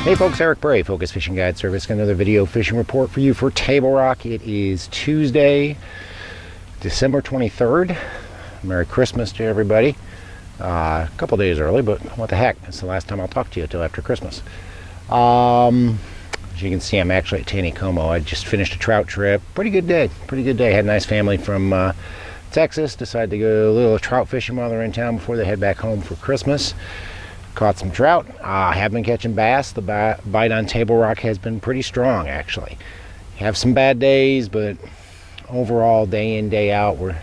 Hey folks, Eric Bray, Focus Fishing Guide Service. Got another video fishing report for you for Table Rock. It is Tuesday, December 23rd. Merry Christmas to everybody. A couple days early, but what the heck? It's the last time I'll talk to you until after Christmas. As you can see, I'm actually at Taneycomo. I just finished a trout trip. Pretty good day. Had a nice family from Texas. Decided to go a little trout fishing while they're in town before they head back home for Christmas. Caught some trout. I have been catching bass. The bite on Table Rock has been pretty strong, actually. Have some bad days, but overall, day in, day out, we're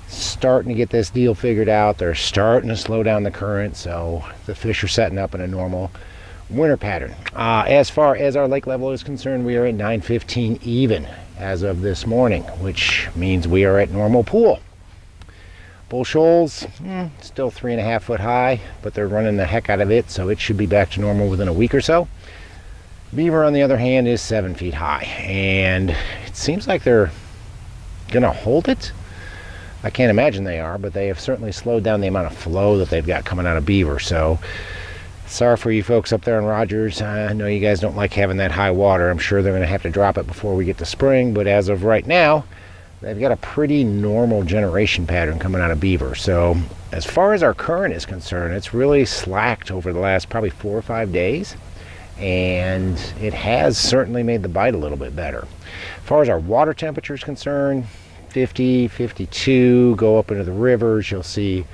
starting to get this deal figured out. They're starting to slow down the current, so the fish are setting up in a normal winter pattern. As far as our lake level is concerned, we are at 9:15 even as of this morning, which means we are at normal pool. Bull shoals, still 3.5 foot high, but they're running the heck out of it, so it should be back to normal within a week or so. Beaver, on the other hand, is 7 feet high, and it seems like they're gonna hold it. I can't imagine they are, but they have certainly slowed down the amount of flow that they've got coming out of Beaver. So sorry for you folks up there in Rogers. I know you guys don't like having that high water. I'm sure they're gonna have to drop it before we get to spring, but as of right now, they've got a pretty normal generation pattern coming out of Beaver. So as far as our current is concerned, it's really slacked over the last probably 4 or 5 days, and it has certainly made the bite a little bit better. As far as our water temperature is concerned, 50, 52, go up into the rivers, you'll see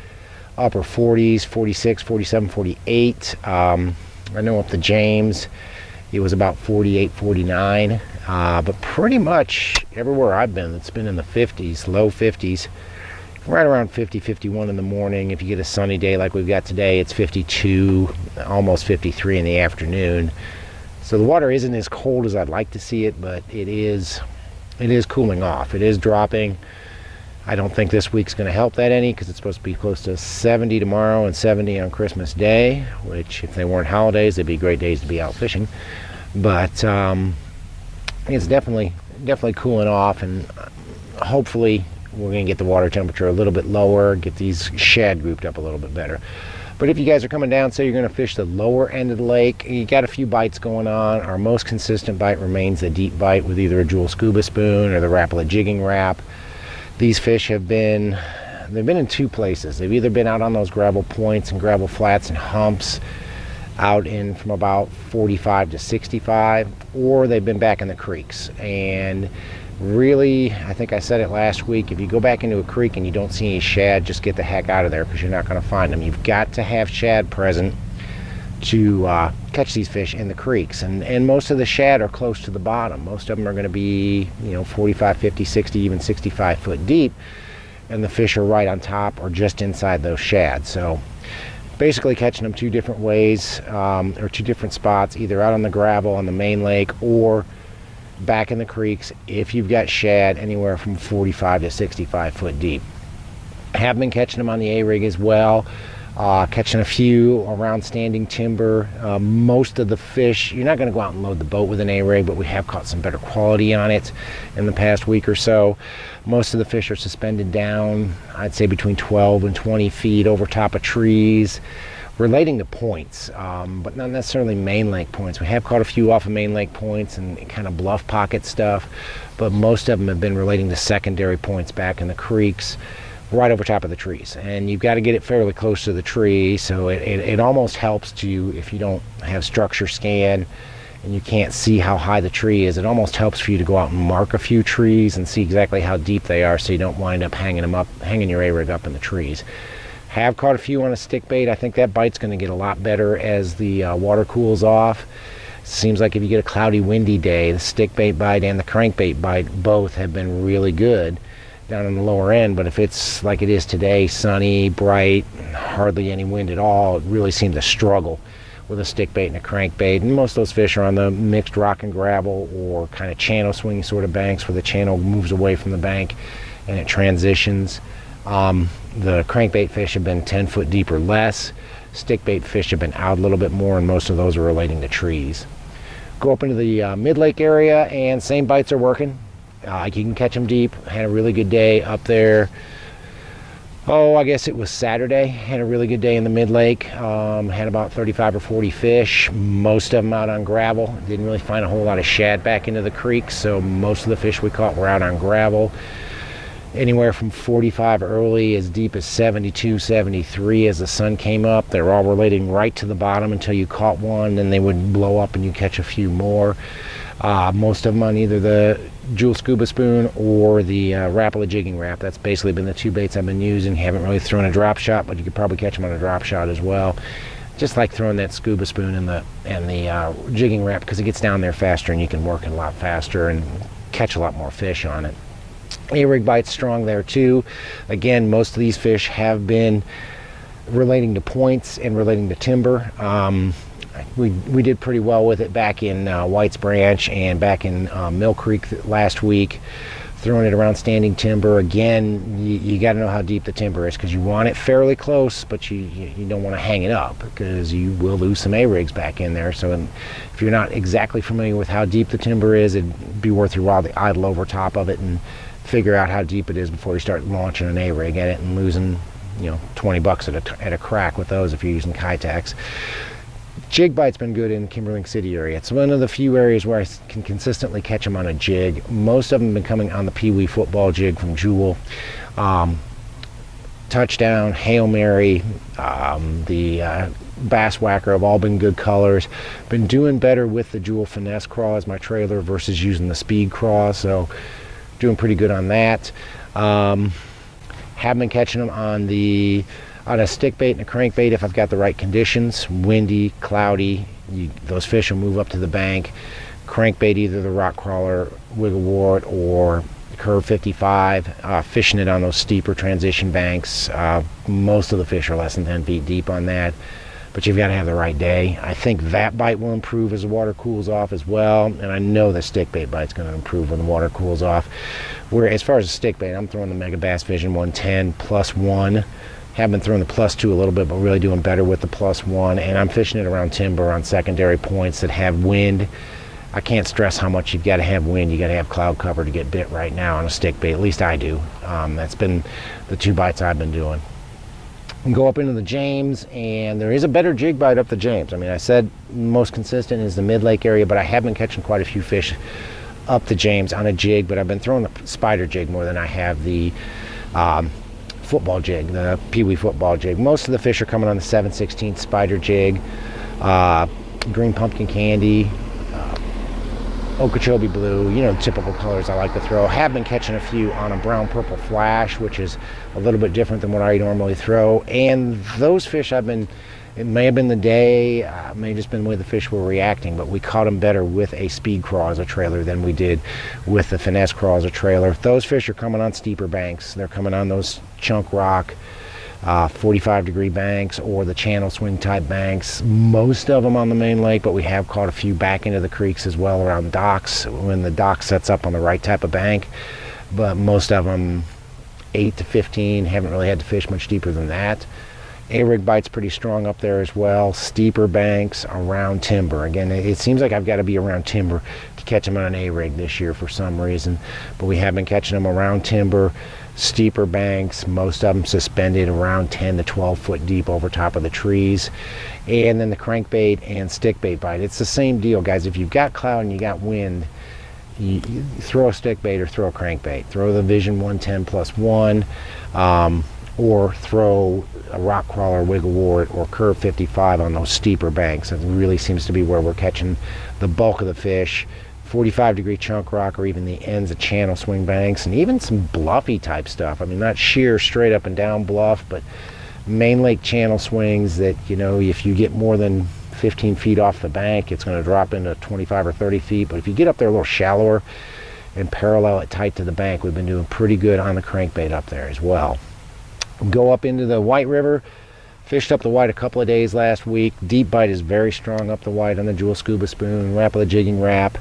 upper 40s, 46, 47, 48. I know up the James, it was about 48, 49. But pretty much everywhere I've been, it's been in the 50s, low 50s, right around 50, 51 in the morning. If you get a sunny day like we've got today, it's 52, almost 53 in the afternoon. So the water isn't as cold as I'd like to see it, but it is cooling off. It is dropping. I don't think this week's going to help that any, because it's supposed to be close to 70 tomorrow and 70 on Christmas Day, which if they weren't holidays, they'd be great days to be out fishing. But it's definitely cooling off, and hopefully we're going to get the water temperature a little bit lower, get these shad grouped up a little bit better. But if you guys are coming down, say you're going to fish the lower end of the lake, you got a few bites going on. Our most consistent bite remains the deep bite with either a jewel scuba spoon or the Rapala jigging wrap. These fish they've been in two places. They've either been out on those gravel points and gravel flats and humps out in from about 45 to 65, or they've been back in the creeks. And really, I think I said it last week, if you go back into a creek and you don't see any shad, just get the heck out of there, because you're not going to find them. You've got to have shad present to catch these fish in the creeks, and most of the shad are close to the bottom. Most of them are going to be 45, 50, 60, even 65 foot deep, and the fish are right on top or just inside those shad. So basically catching them two different ways, or two different spots, either out on the gravel on the main lake or back in the creeks if you've got shad anywhere from 45 to 65 foot deep. I have been catching them on the A-rig as well, catching a few around standing timber. Most of the fish, you're not going to go out and load the boat with an A-rig, but we have caught some better quality on it in the past week or so. Most of the fish are suspended down, I'd say between 12 and 20 feet over top of trees, relating to points, but not necessarily main lake points. We have caught a few off of main lake points and kind of bluff pocket stuff, but most of them have been relating to secondary points back in the creeks, right over top of the trees. And you've got to get it fairly close to the tree, so it almost helps to, if you don't have structure scan and you can't see how high the tree is, it almost helps for you to go out and mark a few trees and see exactly how deep they are, so you don't wind up hanging your A-rig up in the trees. Have caught a few on a stick bait. I think that bite's going to get a lot better as the water cools off. Seems like if you get a cloudy, windy day, the stick bait bite and the crankbait bite both have been really good down in the lower end. But if it's like it is today, sunny, bright, hardly any wind at all, it really seems to struggle with a stick bait and a crankbait. And most of those fish are on the mixed rock and gravel or kind of channel swing sort of banks, where the channel moves away from the bank and it transitions. The crankbait fish have been 10 foot deep or less. Stickbait fish have been out a little bit more, and most of those are relating to trees. Go up into the mid-lake area, and same bites are working. You can catch them deep. Had a really good day up there. Oh, I guess it was Saturday. Had a really good day in the mid-lake. Had about 35 or 40 fish, most of them out on gravel. Didn't really find a whole lot of shad back into the creek, so most of the fish we caught were out on gravel. Anywhere from 45 early, as deep as 72, 73 as the sun came up. They were all relating right to the bottom until you caught one, then they would blow up and you catch a few more. Most of them on either the Jewel Scuba Spoon or the Rapala Jigging Rap. That's basically been the two baits I've been using. Haven't really thrown a drop shot, but you could probably catch them on a drop shot as well. Just like throwing that Scuba Spoon and the Jigging Rap, because it gets down there faster and you can work it a lot faster and catch a lot more fish on it. A-rig bite's strong there too. Again, most of these fish have been relating to points and relating to timber. We did pretty well with it back in White's Branch and back in Mill Creek last week, throwing it around standing timber. Again, you got to know how deep the timber is, because you want it fairly close, but you don't want to hang it up, because you will lose some A-rigs back in there. So if you're not exactly familiar with how deep the timber is, it'd be worth your while to idle over top of it and figure out how deep it is before you start launching an A-rig at it and losing, $20 at a crack with those if you're using Kitex. Jig bite's been good in Kimberling City area. It's one of the few areas where I can consistently catch them on a jig. Most of them have been coming on the Pee Wee football jig from Jewel. Touchdown, Hail Mary, the Bass Whacker have all been good colors. Been doing better with the Jewel Finesse Craw as my trailer versus using the Speed Craw, so doing pretty good on that. Have been catching them on a stick bait and a crankbait if I've got the right conditions. Windy, cloudy, those fish will move up to the bank. Crankbait, either the rock crawler, wiggle wart, or curve 55. Fishing it on those steeper transition banks. Most of the fish are less than 10 feet deep on that, but you've got to have the right day. I think that bite will improve as the water cools off as well, and I know the stick bait bite's going to improve when the water cools off. Where as far as the stick bait, I'm throwing the Mega Bass Vision 110 +1. Have been throwing the +2 a little bit, but really doing better with the +1, and I'm fishing it around timber on secondary points that have wind. I can't stress how much you've got to have wind. You got to have cloud cover to get bit right now on a stick bait. At least I do. That's been the two bites I've been doing. And go up into the James, and there is a better jig bite up the James. I mean, I said most consistent is the mid-lake area, but I have been catching quite a few fish up the James on a jig, but I've been throwing the spider jig more than I have the football jig, the Pee Wee football jig. Most of the fish are coming on the 7/16 spider jig, green pumpkin candy, Okeechobee blue, typical colors I like to throw. Have been catching a few on a brown purple flash, which is a little bit different than what I normally throw. And those fish it may have been the day, it may have just been the way the fish were reacting, but we caught them better with a Speed Craw as a trailer than we did with the Finesse Craw as a trailer. Those fish are coming on steeper banks. They're coming on those chunk rock, 45-degree banks, or the channel swing type banks. Most of them on the main lake, but we have caught a few back into the creeks as well around docks when the dock sets up on the right type of bank. But most of them 8 to 15, haven't really had to fish much deeper than that. A-rig bite's pretty strong up there as well. Steeper banks around timber. Again, it seems like I've got to be around timber to catch them on an A-rig this year for some reason, but we have been catching them around timber, steeper banks, most of them suspended around 10 to 12 foot deep over top of the trees. And then the crankbait and stickbait bite, it's the same deal, guys. If you've got cloud and you got wind, you throw a stickbait or throw a crankbait. Throw the Vision 110 +1, or throw a rock crawler, wiggle wart, or curve 55 on those steeper banks. It really seems to be where we're catching the bulk of the fish. 45-degree chunk rock, or even the ends of channel swing banks, and even some bluffy type stuff. I mean, not sheer straight up and down bluff, but main lake channel swings that, if you get more than 15 feet off the bank, it's going to drop into 25 or 30 feet. But if you get up there a little shallower and parallel it tight to the bank, we've been doing pretty good on the crankbait up there as well. Go up into the White River. Fished up the White a couple of days last week. Deep bite is very strong up the White on the Jewel Scuba Spoon, Rapala Jigging Rap.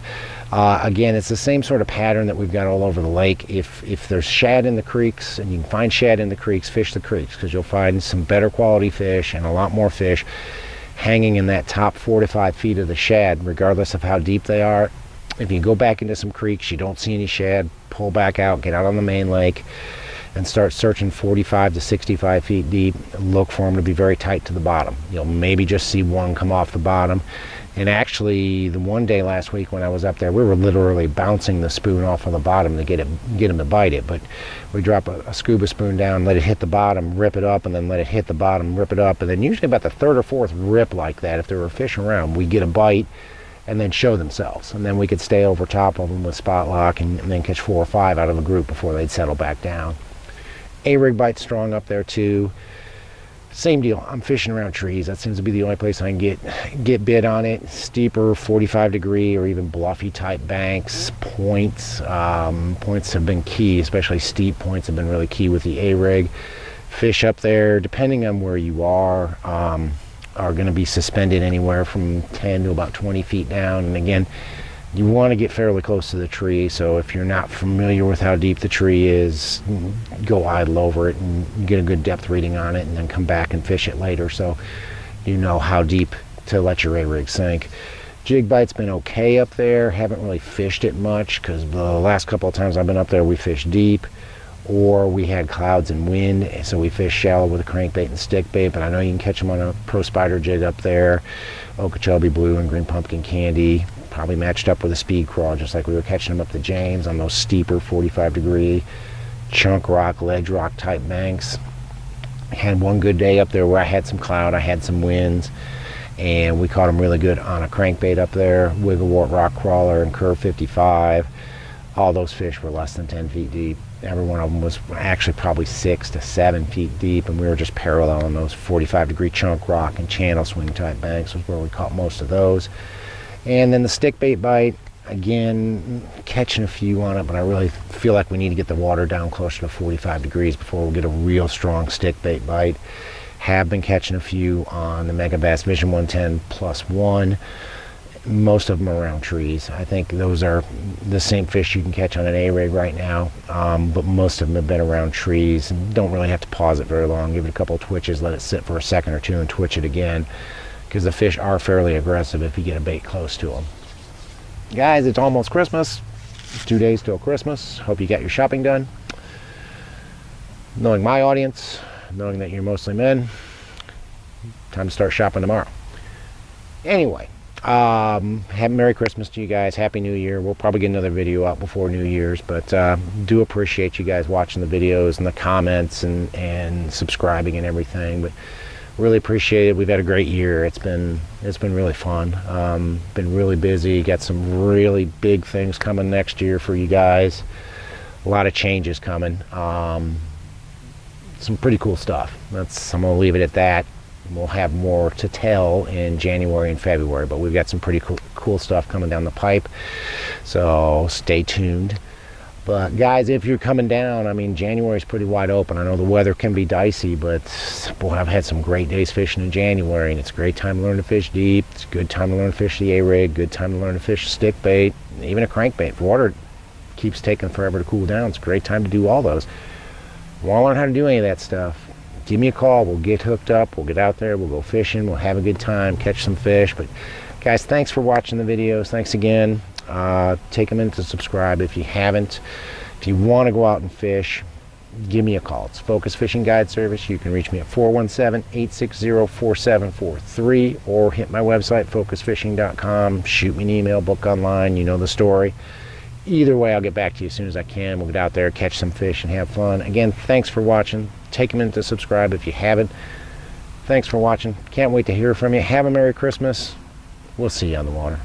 Again, it's the same sort of pattern that we've got all over the lake. If there's shad in the creeks, and you can find shad in the creeks, fish the creeks, because you'll find some better quality fish and a lot more fish hanging in that top 4 to 5 feet of the shad, regardless of how deep they are. If you go back into some creeks, you don't see any shad, pull back out, get out on the main lake. and start searching 45 to 65 feet deep. Look for them to be very tight to the bottom. You'll maybe just see one come off the bottom. And actually, the one day last week when I was up there, we were literally bouncing the spoon off of the bottom to get them to bite it. But we drop a scuba spoon down, let it hit the bottom, rip it up, and then let it hit the bottom, rip it up. And then usually about the third or fourth rip like that, if there were fish around, we get a bite and then show themselves. And then we could stay over top of them with spot lock and then catch 4 or 5 out of a group before they'd settle back down. A-rig bite's strong up there too. Same deal. I'm fishing around trees. That seems to be the only place I can get bit on it. Steeper 45 degree or even bluffy type banks, points. Points have been key, especially steep points have been really key with the A-rig. Fish up there, depending on where you are going to be suspended anywhere from 10 to about 20 feet down. And again, you want to get fairly close to the tree, so if you're not familiar with how deep the tree is, go idle over it and get a good depth reading on it and then come back and fish it later so you know how deep to let your A-rig sink. Jig bite's been okay up there. Haven't really fished it much because the last couple of times I've been up there we fished deep or we had clouds and wind, so we fished shallow with a crankbait and stick bait, but I know you can catch them on a Pro Spider jig up there. Okeechobee Blue and Green Pumpkin Candy. Probably matched up with a speed crawl, just like we were catching them up the James on those steeper 45 degree chunk rock, ledge rock type banks. Had one good day up there where I had some cloud, I had some winds, and we caught them really good on a crankbait up there, wigglewort rock crawler and curve 55. All those fish were less than 10 feet deep. Every one of them was actually probably 6 to 7 feet deep, and we were just paralleling those 45 degree chunk rock and channel swing type banks was where we caught most of those. And then the stick bait bite, again, catching a few on it, but I really feel like we need to get the water down closer to 45 degrees before we get a real strong stick bait bite. Have been catching a few on the Mega Bass Vision 110 plus 1. Most of them are around trees. I think those are the same fish you can catch on an A-rig right now, but most of them have been around trees and don't really have to pause it very long. Give it a couple of twitches, let it sit for a second or two and twitch it again, because the fish are fairly aggressive if you get a bait close to them. Guys, it's almost Christmas. It's 2 days till Christmas. Hope you got your shopping done. Knowing my audience, knowing that you're mostly men, time to start shopping tomorrow. Anyway, have Merry Christmas to you guys. Happy New Year. We'll probably get another video out before New Year's, but do appreciate you guys watching the videos and the comments and subscribing and everything. But really appreciate it. We've had a great year. It's been really fun. Been really busy. Got some really big things coming next year for you guys. A lot of changes coming. Some pretty cool stuff. I'm gonna leave it at that. We'll have more to tell in January and February, but we've got some pretty cool stuff coming down the pipe, so stay tuned. But guys, if you're coming down, I mean, January's pretty wide open. I know the weather can be dicey, but boy, I've had some great days fishing in January, and it's a great time to learn to fish deep. It's a good time to learn to fish the A-rig, good time to learn to fish stick bait, even a crankbait. If water keeps taking forever to cool down, it's a great time to do all those. If you want to learn how to do any of that stuff, give me a call. We'll get hooked up. We'll get out there. We'll go fishing. We'll have a good time, catch some fish. But guys, thanks for watching the videos. Thanks again. Take a minute to subscribe if you haven't. If you want to go out and fish, give me a call. It's Focus Fishing Guide Service. You can reach me at 417-860-4743 or hit my website, focusfishing.com. Shoot me an email, book online. You know the story. Either way, I'll get back to you as soon as I can. We'll get out there, catch some fish, and have fun. Again, thanks for watching. Take a minute to subscribe if you haven't. Thanks for watching. Can't wait to hear from you. Have a Merry Christmas. We'll see you on the water.